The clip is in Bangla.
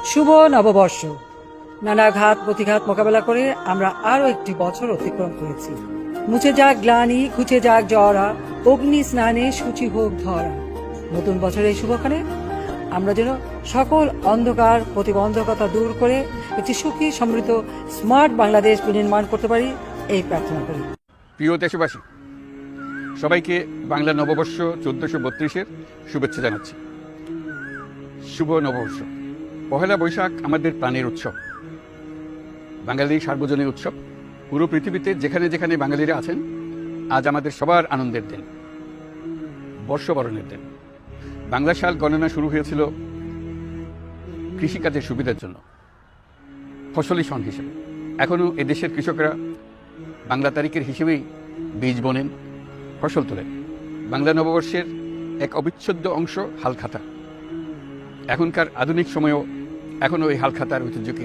শুভ নববর্ষ। নানা ঘাত প্রতিঘাত মোকাবেলা করে আমরা আরো একটি বছর অতিক্রম করেছি। মুছে যাক গ্লানি, ঘুচে যাক জরা, অগ্নি স্নানে শুচি হোক ধরা। নতুন বছরের শুভক্ষণে আমরা যেন সকল অন্ধকার প্রতিবন্ধকতা দূর করে একটি সুখী সমৃদ্ধ স্মার্ট বাংলাদেশ বিনির্মাণ করতে পারি, এই প্রার্থনা করি। প্রিয় দেশবাসী, সবাইকে বাংলা নববর্ষ 1432-এর শুভেচ্ছা জানাচ্ছি। শুভ নববর্ষ। পহেলা বৈশাখ আমাদের প্রাণের উৎসব, বাঙালির সার্বজনীন উৎসব। পুরো পৃথিবীতে যেখানে যেখানে বাঙালিরা আছেন, আজ আমাদের সবার আনন্দের দিন, বর্ষবরণের দিন। বাংলা সাল গণনা শুরু হয়েছিল কৃষিকাজের সুবিধার জন্য, ফসলি সন হিসেবে। এখনও এদেশের কৃষকরা বাংলা তারিখের হিসেবেই বীজ বোনেন, ফসল তোলেন। বাংলা নববর্ষের এক অবিচ্ছেদ্য অংশ হালখাতা। এখনকার আধুনিক সময়েও এখনও এই হালখাতার ঐতিহ্যকে